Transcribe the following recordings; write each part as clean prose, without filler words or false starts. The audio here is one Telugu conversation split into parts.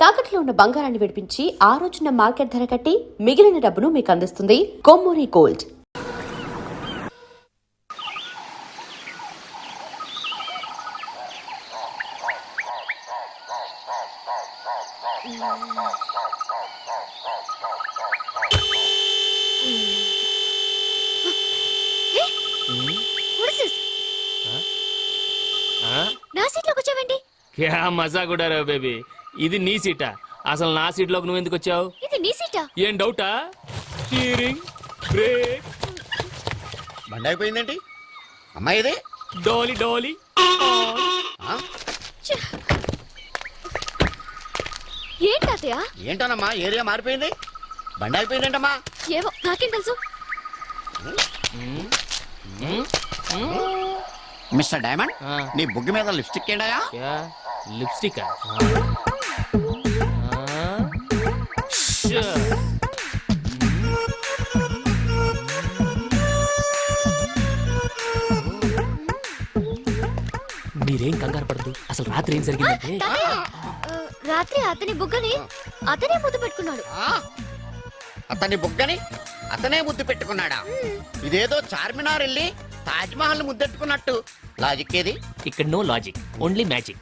తాకట్లో ఉన్న బంగారాన్ని విడిపించి ఆ రోజున మార్కెట్ ధర కట్టి మిగిలిన డబ్బును మీకు అందిస్తుంది కొమ్మూరి గోల్డ్. నా సీట్లో కూర్చోవండి. క్యా మజా కూడా రా బేబీ, ఇది నీ సీటా? అసలు నా సీట్లోకి నువ్వు ఎందుకు వచ్చావు? ఇది నీ సీటా? ఏం డౌటా? స్టీరింగ్, బ్రేక్, బండి అయిపోయిందేంటి అమ్మాయి? ఇది డోలీ డోలీ. ఏంటి తాతయ్య? ఏంటోనమ్మా ఏరియా మారిపోయింది, బండి అయిపోయిందేంటమ్మా? ఏవో నాకేం తెలుసు. మిస్టర్ డైమండ్, నీ బుగ్గి మీద లిప్స్టిక్ ఏంటయా? లిప్స్టిక్ మీరేం కంగారు పడదు. అసలు రాత్రి ఏం జరిగిందంటే, రాత్రి అతని బుగ్గని అతనే ముద్దు పెట్టుకున్నాడు. అతని బుగ్గని అతనే ముద్దు పెట్టుకున్నాడా? ఇదేదో చార్మినార్ వెళ్ళి తాజ్ మహల్ ముద్దెట్టుకున్నట్టు. లాజిక్ ఏది? ఇక్కడ నో లాజిక్, ఓన్లీ మ్యాజిక్.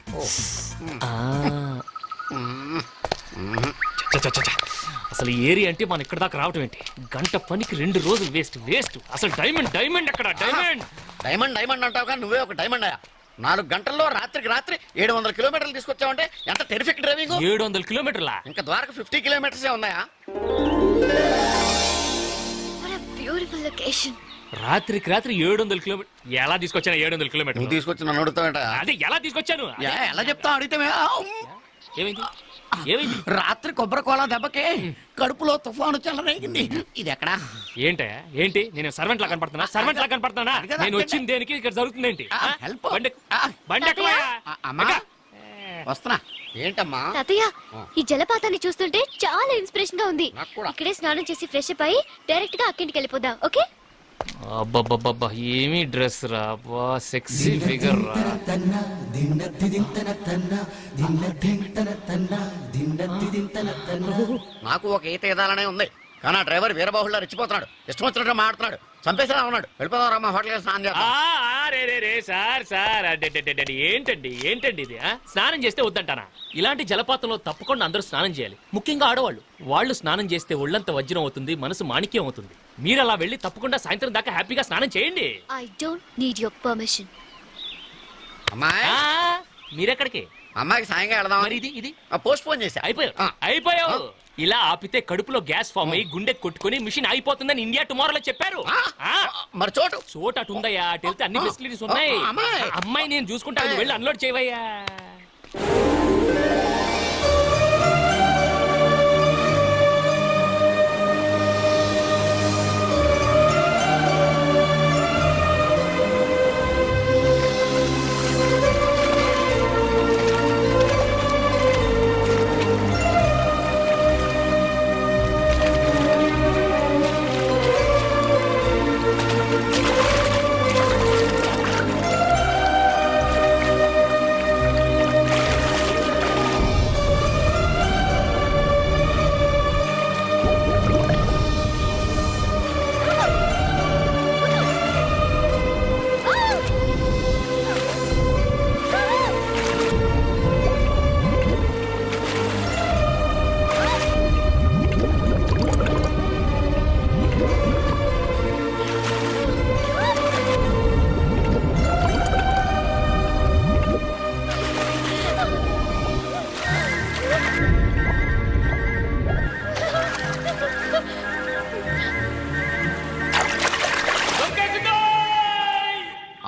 అసలు ఏరియా అంటే మనం ఇక్కడ దాకా రావటం ఏంటి? గంట పనికి 2 రోజులు వేస్ట్ వేస్ట్. అసలు డైమండ్ డైమండ్ అక్కడ డైమండ్ డైమండ్ డైమండ్ అంటావు కానీ నువ్వే ఒక డైమండ్ అయ్యా. 4 గంటల్లో రాత్రికి రాత్రి 700 కిలోమీటర్లు తీసుకొచ్చావంటే ఎంత టెరిఫిక్ డ్రైవింగ్. 700 కిలోమీటర్లా? ఇంకా ద్వారకు 50 కిలోమీటర్సే ఉన్నాయా? Beautiful location. రాత్రికి రాత్రి 700 కిలోమీటర్ ఎలా తీసుకొచ్చాను? 700 కిలోమీటర్ నువ్వు తీసుకొచ్చి నన్ను అడుగుతావేట? అదే ఎలా తీసుకొచ్చాను? ఎలా చెప్తావు అడిగితే? ఏమైంది ఏమైంది? రాత్రి కొబ్బరి కోలా దెబ్బకి కడుపులో తుఫాను చెలరేగింది. ఇది ఎక్కడా? ఏంటి ఏంటి నేను సర్వెంట్ లా కనపడుతున్నా? సర్వెంట్ లా కనపడుతున్నా? నేను వచ్చింది దేనికి? ఇక్కడ జరుగుతుంది ఏంటి? వస్తున్నా. ఏంటమ్మా? తాతయ్య, ఈ జలపాతాన్ని చూస్తుంటే చాలా ఇన్స్పిరేషన్ గా ఉంది. ఇక్కడే స్నానం చేసి ఫ్రెష్ అప్ అయి డైరెక్ట్ గా అక్కింటికి వెళ్ళిపోదాం. ఓకే? అబ్బబ్బబ్బబ్బా, ఏమి డ్రెస్ రా, సెక్సీ ఫిగర్ రా. నాకు ఒక ఈత ఎదాలనే ఉంది కానీ ఆ డ్రైవర్ వీరబాహుళ్ళ రెచ్చిపోతున్నాడు. ఇష్టం వచ్చినట్టు మాడుతున్నాడు. చంపేసేలా ఉన్నాడు. వెళ్ళిపోదాం రమ్మా, హోటల్ స్నానం చేద్దాం. సార్ సార్, ఏంటండి ఏంటండి ఇది? స్నానం చేస్తే వద్దంటానా? ఇలాంటి జలపాతంలో తప్పకుండా అందరూ స్నానం చేయాలి, ముఖ్యంగా ఆడవాళ్ళు. వాళ్ళు స్నానం చేస్తే ఒళ్ళంత వజ్రం అవుతుంది, మనసు మాణిక్యం అవుతుంది. మీరు అలా వెళ్ళి తప్పకుండా సాయంత్రం దాకా హ్యాపీగా స్నానం చేయండి. I don't need your permission. అమ్మాయి, మీరెక్కడికి? అమ్మాయికి సాయంగా వెళదాం. మరి ఇది ఇది పోస్ట్ పోన్ చేసా. అయిపోయావు. ఇలా ఆపితే కడుపులో గ్యాస్ ఫామ్ అయ్యి గుండె కొట్టుకుని మిషన్ అయిపోతుందని ఇండియా టుమారోలో చెప్పారు. మరి చోటు అటు ఉందయ్యా, అటు వెళ్తే అన్ని ఫెసిలిటీస్ ఉన్నాయి. అమ్మాయి నేను చూసుకుంటాను, వెళ్ళి అన్లోడ్ చేయవయ్యా.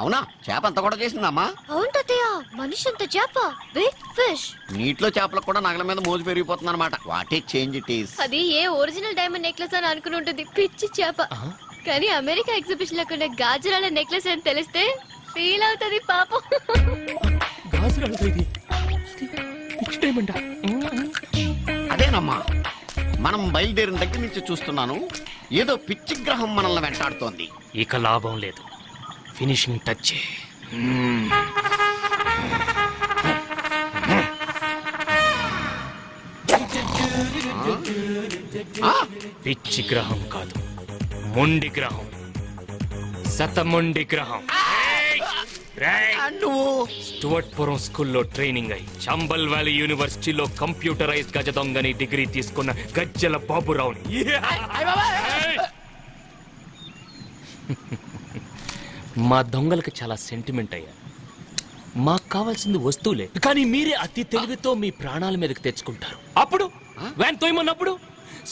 అవునా? చేప అంత కూడా చేసిందమ్మా? అవును తాతయ్య, మనిషి అంత చేప, బిగ్ ఫిష్. నీటిలో చేపలకు కూడా నగల మీద మోజు పెరిగిపోతుంది అనమాట. What a change it is. అది ఏ ఒరిజినల్ డైమండ్ నెక్లెస్ అని అనుకుని ఉంటుంది, పిచ్చి చేప. కానీ అమెరికా ఎగ్జిబిషన్ లో కొన్ని గాజురాల నెక్లెస్ అని తెలిస్తే ఫీల్ అవుతుంది పాపం. అదేనమ్మా, మనం బయలుదేరిన దగ్గర నుంచి చూస్తున్నాను ఏదో పిచ్చి గ్రహం మనల్ని వెంటాడుతోంది. ఇక లాభం లేదు, ఫినిషింగ్ టచ్. పిచ్చి గ్రహం కాదు, మొండి గ్రహం, శతమొండి గ్రహం. నువ్వు స్టువర్ట్పురం స్కూల్లో ట్రైనింగ్ అయి చంబల్ వ్యాలీ యూనివర్సిటీలో కంప్యూటరైజ్ గజ దొంగని డిగ్రీ తీసుకున్న గజ్జల బాబురావుని. ఏయ్! మా దొంగలకు చాలా సెంటిమెంట్ అయ్యా. మాకు కావాల్సింది వస్తువులే, కానీ మీరే అతి తెలివితో మీ ప్రాణాల మీదకి తెచ్చుకుంటారు. అప్పుడు వ్యాన్ తోయమన్నప్పుడు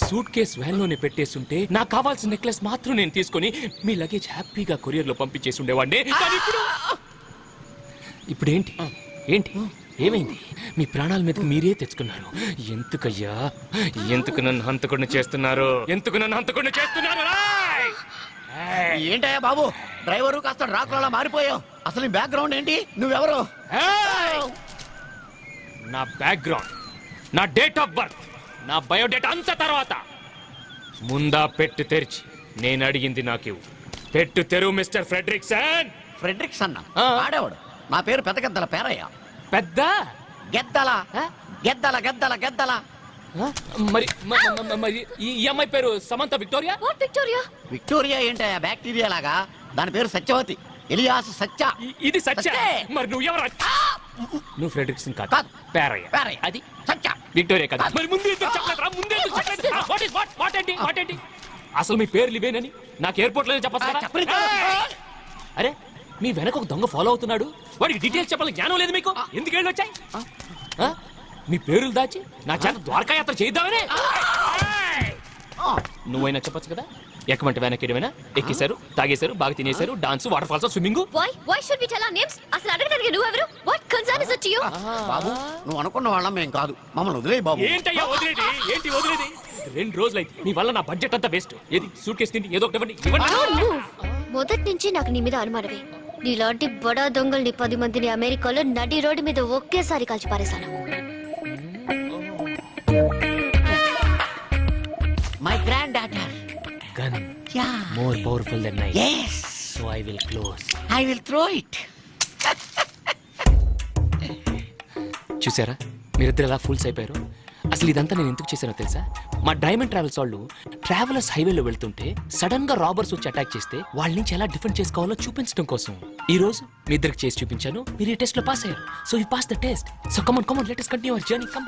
సూట్ కేస్ వ్యాన్ లోనే పెట్టేస్తుంటే నాకు కావాల్సిన నెక్లెస్ మాత్రం నేను తీసుకొని మీ లగేజ్ హ్యాపీగా కొరియర్ లో పంపించేసి ఉండేవాడిని. కానీ ఇప్పుడు ఏంటి ఏంటి ఏమైంది? మీ ప్రాణాల మీదకి మీరే తెచ్చుకున్నారు. ఎందుకయ్యా, ఎందుకు నన్ను హంతకుండా చేస్తున్నారు? ఎందుకు నన్ను హంతకుండా చేస్తున్నారు? ఏంటయ్యా బాబు, డ్రైవరు కాస్త డ్రాకులా మారిపోయావు. అసలు నీ బ్యాక్గ్రౌండ్ ఏంటి? నువ్వెవరు? నా బ్యాక్గ్రౌండ్, నా డేట్ ఆఫ్ బర్త్, నా బయోడేటా అంత తర్వాత. ముందా పెట్టు తెరిచి నేను అడిగింది నాకివ్వు. పెట్టు తెరువు మిస్టర్ ఫ్రెడరిక్సన్. ఫ్రెడరిక్స్ అన్న ఆ. ఆడేవాడు. నా పేరు పెద్ద గద్దల పేరయ్య. పెద్ద గెద్దల గెద్దల గెద్దల గెద్దల. మరి మరి ఈ అమ్మాయి పేరు Samantha Victoria. What Victoria? Victoria ఏంటయ్యా బ్యాక్టీరియా లాగా? దాని పేరు సత్యవతి, ఎలియాస్ సత్య. ఇది సత్య. సత్యే. మరి నువ్వు ఎవరు? నువ్వు ఫ్రెడరిక్సన్ కాదు, కాదు. పేరయ్య. పేరయ్య. అది సత్య. విక్టోరియా కాదు. మరి ముందు ఎందుకు చెప్పలేదురా? ముందు ఎందుకు చెప్పలేదు? What ఏంటి? What ఏంటి? అసలు మీ పేర్లు ఇవేనని నాకు ఎయిర్పోర్ట్ లోనే చెప్పచ్చు. చెప్పలేదు. అరే, మీ వెనక ఒక దొంగ ఫాలో అవుతున్నాడు. వాడికి డీటెయిల్స్ చెప్పాలని జ్ఞానం లేదు మీకు? ఎందుకు వెళ్ళి వచ్చాయి? మీ పేర్లు దాచి నా చేత ద్వారకా యాత్ర చేద్దామనే. నువ్వైనా చెప్పొచ్చు కదా. ఎక్కమంటే వెనక్కి ఎడమైనా ఎక్కేశారు, తాగేశారు, బాగా తినేశారు, dance, waterfalls, swimming. Why should we tell our names? అసలు అడగడానికి నువ్వు ఎవరు? What concern is it to you? బాబు, నువ్వు అనుకున్న వాళ్ళం మేం కాదు. మమ్మల్ని వదిలేయి బాబు. ఏంటయ్యా వదిలేది? ఏంటి వదిలేది? 2 రోజులైతే నీ వల్ల నా బడ్జెట్ అంతా వేస్ట్. ఏది సూట్ కేసు తిండి ఏదో ఒకటి ఇవ్వండి. Don't move. మొదటి నుంచి నాకు నీ మీద అనుమానమే. నీలాంటి బడా దొంగల్ని 10 మందిని అమెరికాలో నడి రోడ్డు మీద ఒకేసారి కాల్చి పారేశాను. My granddaughter. Gun Yeah. More powerful then knife. Yes. So I will close. I will throw it. చూసారా మీరిద్దరు ఎలా ఫూల్స్ అయిపోయారు? అసలు ఇదంతా నేను ఎందుకు చేశానో తెలుసా? మా డైమండ్ ట్రావెల్స్ వాళ్ళు ట్రావెలర్స్ హైవేలో వెళ్తుంటే సడన్ గా రాబర్స్ వచ్చి అటాక్ చేస్తే వాళ్ళ నుంచి ఎలా డిఫెండ్ చేసుకోవాలో చూపించడం కోసం ఈ రోజు మీ ఇద్దరికి చేసి చూపించాను. మీరు ఈ టెస్ట్ లో పాస్ అయ్యారు. So you pass the test. So come on let us continue our journey. Come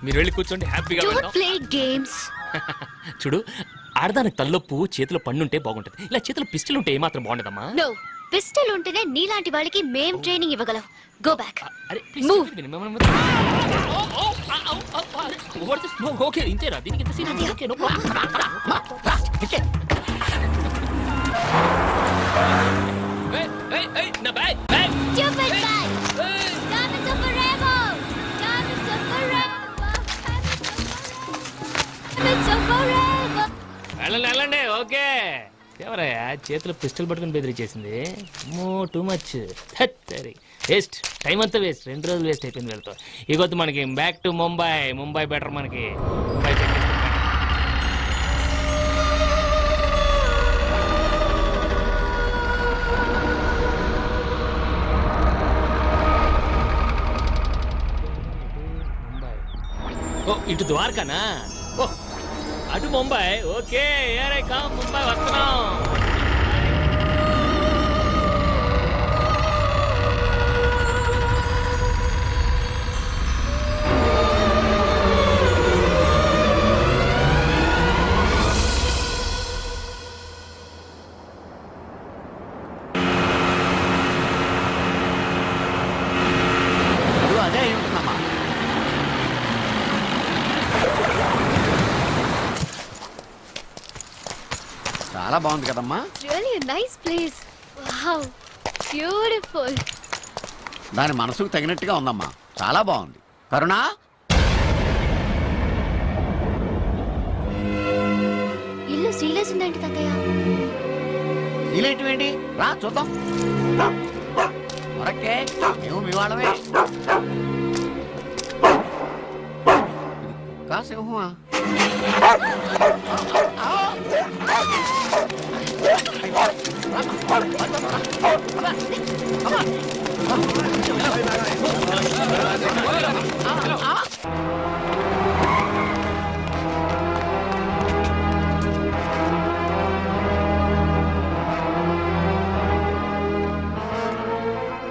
మీరు వెళ్ళి కూర్చోండి హ్యాపీగా. Don't play games. చూడు, ఆడదానికి తల్లో పువ్వు చేతిలో పండుంటే బాగుంటది. ఇలా చేతిలో పిస్టల్ ఉంటే ఏమాత్రం బాగుండదమ్మా. No. పిస్టల్ ఉంటేనే నీలాంటి వాళ్ళకి మేం ట్రైనింగ్ ఇవ్వగలం. Go back. అరే Move. ఓకే ఇంతేరా? దీనికి ఇంత సీన్ ఓకే నో ప్రాబ్లం. నా bag bag. Stupid guy. Diamonds are forever. Diamonds are forever. Diamonds are forever. వెళ్ళండి ఓకే. ఎవరయ్యా చేతిలో పిస్టల్ పట్టుకుని బెదిరించేసింది? Too much. సరే వేస్ట్, టైం అంతా వేస్ట్. 2 రోజులు వేస్ట్ అయిపోయింది వెళ్తాం. ఇగొద్దు మనకి back to Mumbai. Mumbai better మనకి. ముంబై ఓ ఇటు ద్వారకానా? ఓ అటు ముంబై. ఓకే ఏరే కామ్ ముంబై వస్తున్నాం. అదే అయి ఉంటుందమ్మా. చాలా బాగుంది కదమ్మా. Really a nice place. Wow. Beautiful. దాని మనసుకు తగినట్టుగా ఉందమ్మా. చాలా బాగుంది. కరుణ, ఇల్లు సీలేసిందేంటి తాతయ్య? ఇలేంటివేంటి? రా చూద్దాం. మరక్కే మేము మీ వాళ్ళమే. కాసింహమా?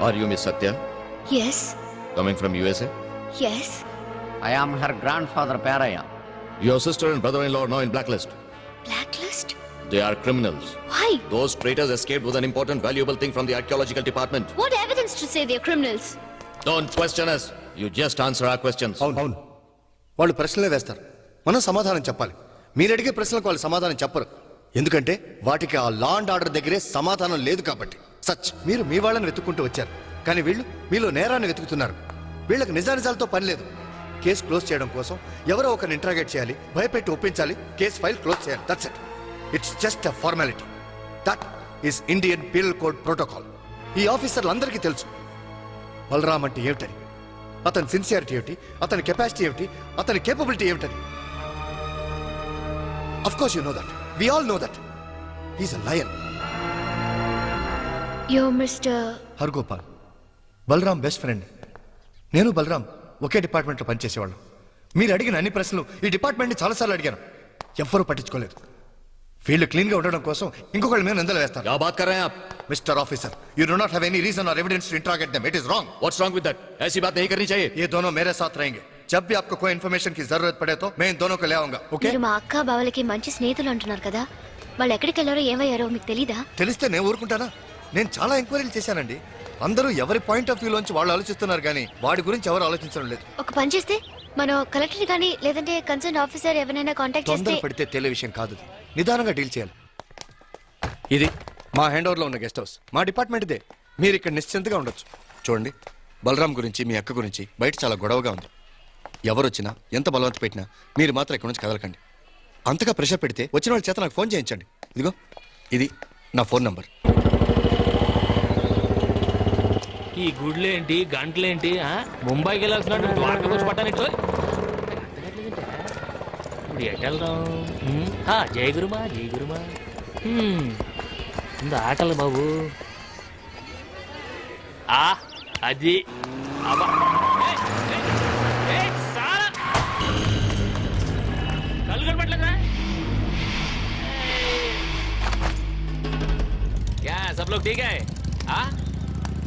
Are you Miss Satya? Yes Coming from USA? Yes I am her grandfather Perayya. Your sister and brother-in-law are now in blacklist. Blacklist They are criminals. Why Those traitors escaped with an important, valuable thing from the archaeological department. What evidence to say they are criminals Don't question us. You just answer our questions. అవును వాళ్ళు ప్రశ్నలే వేస్తారు, మనం సమాధానం చెప్పాలి. మీరు అడిగే ప్రశ్నలకు వాళ్ళు సమాధానం చెప్పరు, ఎందుకంటే వాటికి ఆ లా అండ్ ఆర్డర్ దగ్గరే సమాధానం లేదు కాబట్టి. సచ్ మీరు మీ వాళ్ళని వెతుక్కుంటూ వచ్చారు, కానీ వీళ్ళు మీలో నేరాన్ని వెతుకుతున్నారు. వీళ్ళకి నిజానిజాలతో పని లేదు. కేసు క్లోజ్ చేయడం కోసం ఎవరో ఒకరిని ఇంట్రాగేట్ చేయాలి, భయపెట్టి ఒప్పించాలి, కేసు ఫైల్ క్లోజ్ చేయాలి. That's it. It's just a formality. That is Indian penal code protocol. ఈ ఆఫీసర్లందరికీ తెలుసు బలరామ్ అంటే ఏమిటని, అతని సిన్సియారిటీ ఏమిటి, అతని కెపాసిటీ ఏమిటి, అతని కేపబిలిటీ ఏమిటని. Of course you know that. We all know that. He's a lion. Yo mister Hargopal Balaram best friend. నేను బలరామ్ ఒకే డిపార్ట్మెంట్లో పనిచేసేవాళ్ళం. మీరు అడిగిన అన్ని ప్రశ్నలు ఈ డిపార్ట్మెంట్ని చాలాసార్లు అడిగాను, ఎవ్వరూ పట్టించుకోలేదు. ఫీల్డ్ క్లీన్గా ఉండడం కోసం ఇంకొకళ్ళ మీద నిందలు వేస్తారు. क्या बात कर रहे हैं आप? Mister officer, you do not have any reason और evidence to interrogate them. It is wrong. What's wrong with that? ऐसी बात नहीं करनी चाहिए. ये दोनों मेरे साथ रहेंगे. जब भी आपको कोई इन्फॉर्मेशन की जरूरत पड़े तो मैं इन दोनों को ले आऊंगा. ओके? మీరు మా అక్క బావలకి మంచి స్నేహితులు అంటున్నారు కదా, వాళ్ళు ఎక్కడికి వెళ్ళారో ఏమయ్యారో మీకు తెలీదా? తెలిస్తే నేను ఊరుకుంటానా? నేను చాలా ఎంక్వైరీలు చేశానండి. అందరూ ఎవరి పాయింట్ ఆఫ్ వ్యూలోంచి వాళ్ళు ఆలోచిస్తున్నారు, కానీ వాడి గురించి ఎవరు ఆలోచించడం లేదు. ఒక పని చేస్తే మనం కలెక్టర్ కానీ లేదంటే కన్సర్న్ ఆఫీసర్ ఎవరైనా కాంటాక్ట్ చేస్తే. తొందర పడితే తేలే విషయం కాదు, నిదానంగా డీల్ చేయాలి. ఇది మా హ్యాండ్ ఓవర్లో ఉన్న గెస్ట్ హౌస్, మా డిపార్ట్మెంట్ ఇదే. మీరు ఇక్కడ నిశ్చింతగా ఉండొచ్చు. చూడండి, బలరాం గురించి మీ అక్క గురించి బయట చాలా గొడవగా ఉంది. ఎవరు వచ్చినా ఎంత బలవంత పెట్టినా మీరు మాత్రం ఇక్కడ నుంచి కదలకండి. అంతగా ప్రెషర్ పెడితే వచ్చిన వాళ్ళ చేత నాకు ఫోన్ చేయించండి. ఇదిగో ఇది నా ఫోన్ నంబర్. ఈ గుడ్లేంటి గంటలేంటి ముంబైకి వెళ్ళాల్సిన ద్వారకా వచ్చి పట్టానిట్టు ఇప్పుడు ఎటు వెళ్దాం? జయ గురుమా జయ గురుమా ముందు ఆకలి బాబు. అది అబ్బా. సారా కళ్ళు కనపట్లేదా? క్యా సబ్ లోగ్ ఠీక్ హై?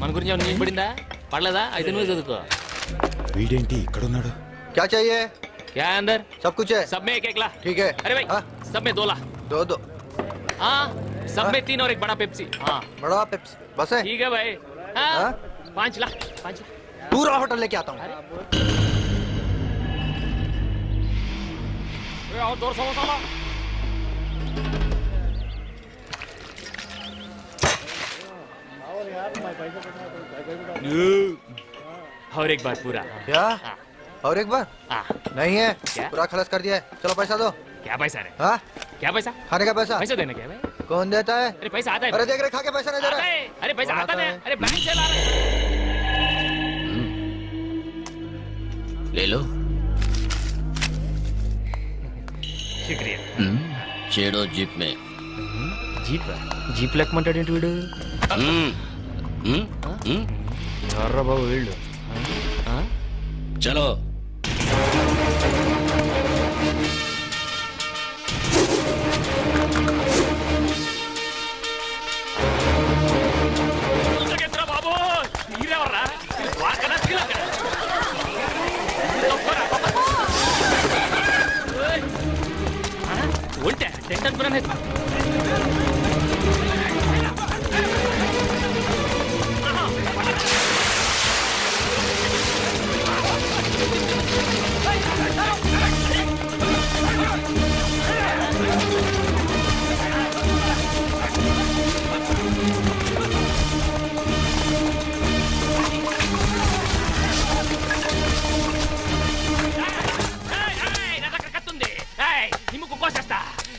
మన గురించి ఏమైనా న్యూస్ పడిందా? పడలేదా? అయితే నువ్వు చదువుకో. వీడేంటి ఇక్కడ ఉన్నాడు? క్యా చాహియే? क्या है अंदर? सब कुछ है. सब में एक एक ला. ठीक है. अरे भाई हाँ? सब में 2 ला. दो हाँ सब में 3 और एक बड़ा पेप्सी. हाँ बड़ा पेप्सी बस है. ठीक है भाई. हाँ हाँ? 5 ला 5. पूरा होटल लेके आता हूँ. और 2 समोसा ला. और एक बार पूरा. क्या? हाँ. और एक बार? हाँ. नहीं है. क्या? पूरा खलास कर दिया है. चलो पैसा दो. क्या पैसा रे? हाँ? क्या पैसा? खाने का पैसा. पैसा देना क्या है भाई? कौन देता है? अरे पैसा आता है. अरे देख रहे खा के पैसा नहीं दे आता रहा. है. अरे पैसा कौन आता आता है. है? अरे बैंक से ला रहे. ले लो. शुक्रिया. చేడో జీప్ మే. జీప్ జీప్ లెక్కమంటాడేంటి వీడు? ఎవర్రా బాబు వీళ్ళు? చలో. బాబు మీరెవర్రా? ఒంటే టెంట్ అనుకున్నాను.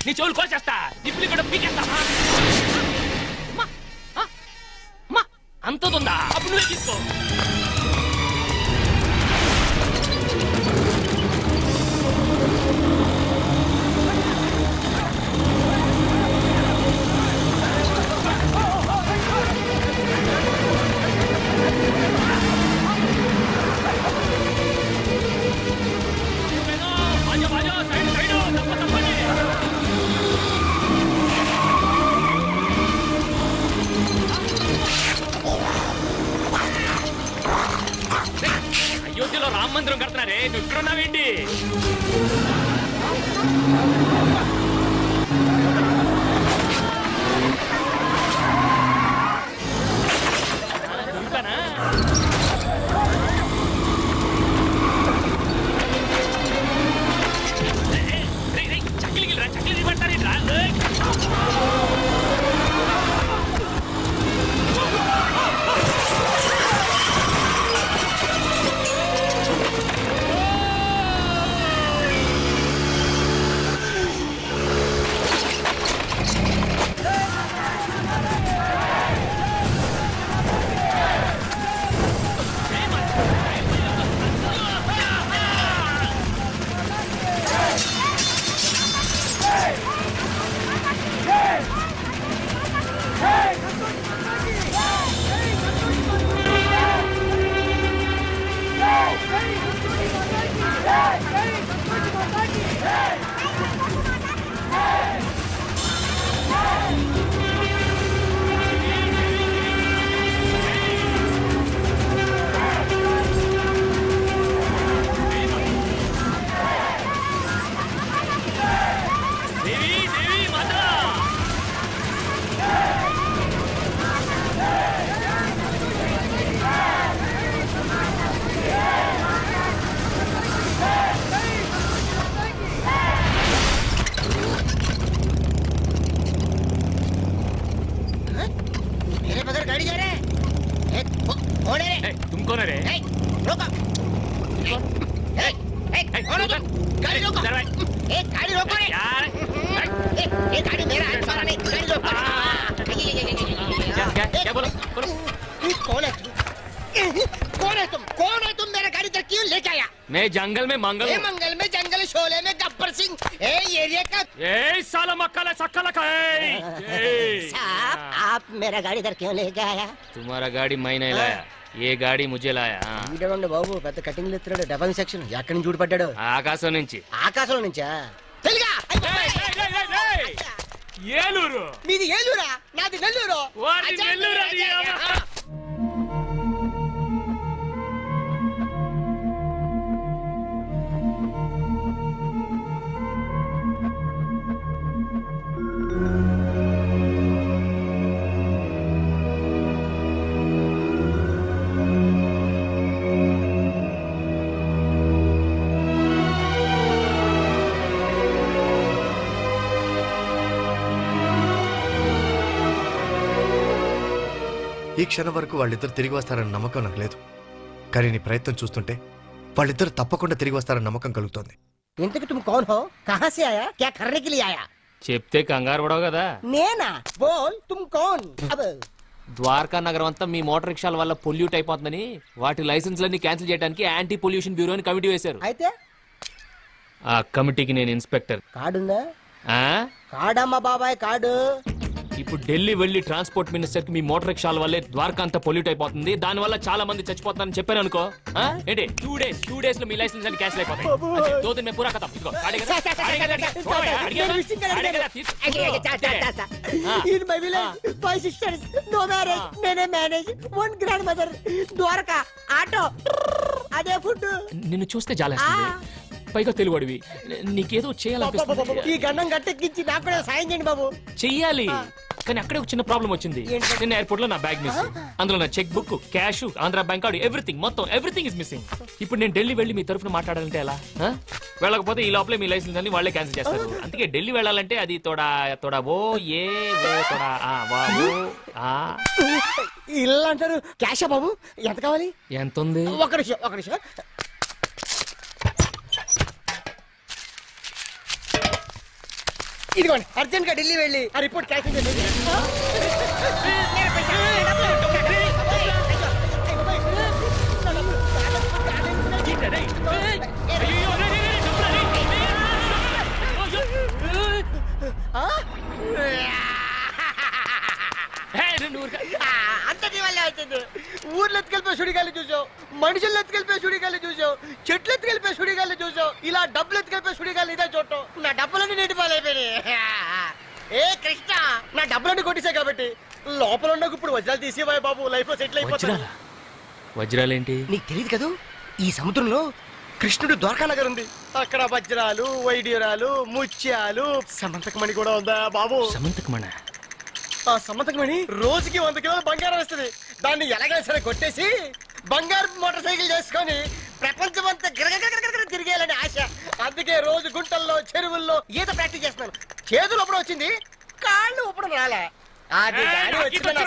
నీ చెవులు కోసేస్తా, నీ పులి కూడా పీకేస్తా. అంతుందా? అప్పుడు నువ్వే తీసుకో. దొరుకుతానా? రేయ్, రేయ్, చక్కెలు గిల్లిరా, చక్కెలు ఇవ్వమంటారేంట్రా? ఏయ్! దేవి, దేవి, మాతా! मेरे बगैर गाड़ी जा रहे हैं कौन है रे? ఏయ్, तुमकोन रे? ए, रोको ए, ए, कौन हो तुम? गाड़ी रोको चल भाई। ए, गाड़ी रोको रे यार, ए, गाड़ी मेरा है सारा नहीं गाड़ी रोको क्या बोलो? बोलो। कौन है तुम? कौन है तुम? कौन है तुम? मेरा गाड़ी इधर क्यों लेके आया? मैं जंगल में मंगल ए, हूँ। मंगल में जंगल शोले में गब्बर सिंह ए एरिया का ए साला मक्का सक्का लगा साहब आप मेरा गाड़ी इधर क्यों लेके आया? तुम्हारा गाड़ी मैं नहीं लाया, ये गाड़ी मुझे लाया. ఈడవండి బాబు పెద్ద కటింగ్ ఎత్తున్నాడు డబల్ సెక్షన్ ఎక్కడి నుంచి చూడపడ్డాడు ఆకాశం నుంచి. ఆకాశంలో నుంచా తెలుగా ఏలూరు. మీది ఏలూరా నాది నెల్లూరు వాడి నెల్లూరు అది. ఈ క్షణం వరకు వాళ్ళిద్దరు తిరిగి వస్తారన్న నమ్మకం నాకు లేదు, కానీ నీ ప్రయత్నం చూస్తుంటే వాళ్ళిద్దరు తప్పకుండా తిరిగి వస్తారన్న నమ్మకం కలుగుతోంది. ఇంతకు तुम कौन हो कहां से आया क्या करने के लिए आया? చెప్తే కంగారు పడవు కదా. నేనా బోల్ तुम कौन? अब ద్వారకా నగరం అంతా మీ మోటార్ రిక్షాల వల్ల పొల్యూట్ అయిపోతుందని వాటి లైసెన్స్లన్నీ క్యాన్సిల్ చేయడానికి యాంటీ పొల్యూషన్ బ్యూరో అని కమిటీ వేశారు. అయితే ఆ కమిటీకి నేను ఇన్స్పెక్టర్. కార్డుందా? ఆ? కార్డమ్మా బాబాయ్ కార్డు. ఇప్పుడు ఢిల్లీ వెళ్లి ట్రాన్స్పోర్ట్ మినిస్టర్ కి మీ మోటార్ రిక్షాల వల్లే ద్వారకా అంతా పొల్యూట్ అయిపోతుంది, దాని వల్ల చాలా మంది చచ్చిపోతున్నారని చెప్పాను అనుకో. ఆ? ఏంటి 2 days లో మీ లైసెన్స్ అన్ని క్యాన్సిల్ అయిపోతాయి. అంటే 2 दिन में पूरा खत्म. ఇదిగో గాడి కదా, గాడి కదా, గాడి కదా, గాడి కదా, తీసుకో. In my village, 5 sisters, no marriage, నేనే మేనేజ్, 1 grandmother, ద్వారకా, ఆటో, అదే ఫుడ్. నిన్ను చూస్తే జాలేస్తుంది, పైగా తెలుగుడివి, నీకేదో చేయాలనిపిస్తుంది. ఈ గన్నం గట్టెక్కించి నాకు కూడా సాయం చేయండి బాబు. చెయ్యాలి, కానీ అక్కడే ఒక చిన్న ప్రాబ్లం వచ్చింది. నిన్న ఎయిర్పోర్ట్ లో నా బ్యాగ్ మిస్, అందులో నా cheque book, cash, Andhra bank card, everything is missing. ఇప్పుడు నేను ఢిల్లీ వెళ్ళి మీ తరఫున మాట్లాడాలంటే ఎలా? ఆ? వెళ్ళకపోతే ఈ లోపలే మీ లైసెన్స్ అన్ని వాళ్ళే క్యాన్సిల్ చేస్తారు. అందుకే ఢిల్లీ వెళ్ళాలంటే అది తోడా తోడా ఓ ఏ ఓ తోడా ఆ వా ఓ ఆ. ఇల్లు అంటారు క్యాషా బాబు? ఎంత కావాలి? ఎంత ఉంది? ఒక నిమిషం. ఇదిగోండి, అర్జెంట్ గా ఢిల్లీ వెళ్ళి ఆ రిపోర్ట్ క్యాన్సిల్ చేయండి. అంతటి వల్లే వచ్చింది. ఊర్లో ఎత్తుకెళ్ళిపోయి సుడిగాలి చూసావు, మనుషులు ఎత్తుకెళ్ళిపోయి సుడిగాలి చూసావు, చెట్లు ఎత్తుకెళ్ళిపోయి సుడిగాలి చూసావు, ఇలా డబ్బులు ఎత్తుకెళ్ళిపోయి సుడిగాలి ఇదే చూడటం. నా డబ్బులన్నీ నీటి పాలైపోయినాయి. ఏ కృష్ణ, నా డబ్బులన్నీ కొట్టేశాయి కాబట్టి లోపల ఉండకు ఇప్పుడు వజ్రాలు తీసేవాయి బాబు, లైఫ్ లో సెటిల్ అయిపోతాను. వజ్రాలేంటి? నీకు తెలియదు కదా, ఈ సముద్రంలో కృష్ణుడు ద్వారకా నగర్ ఉంది, అక్కడ వజ్రాలు, వైడ్యూరాలు, ముత్యాలు, సమంతకమణి కూడా ఉందా బాబు? సమంతకమణ ఆ సమంతకమణి రోజుకి 100 కిలోలు బంగారం వస్తుంది. దాన్ని ఎలాగైనా సరే కొట్టేసి బంగారు మోటార్ సైకిల్ చేసుకొని ప్రపంచమంతా గిరగిర తిరిగేయాలని ఆశ. అందుకే రోజు గుంటల్లో, చెరువుల్లో ఈత ప్రాక్టీస్ చేస్తున్నాను. చేతులు ఒప్పుడు వచ్చింది, కాళ్ళు ఒప్పుడు రాలే. అది గాని వచ్చింది.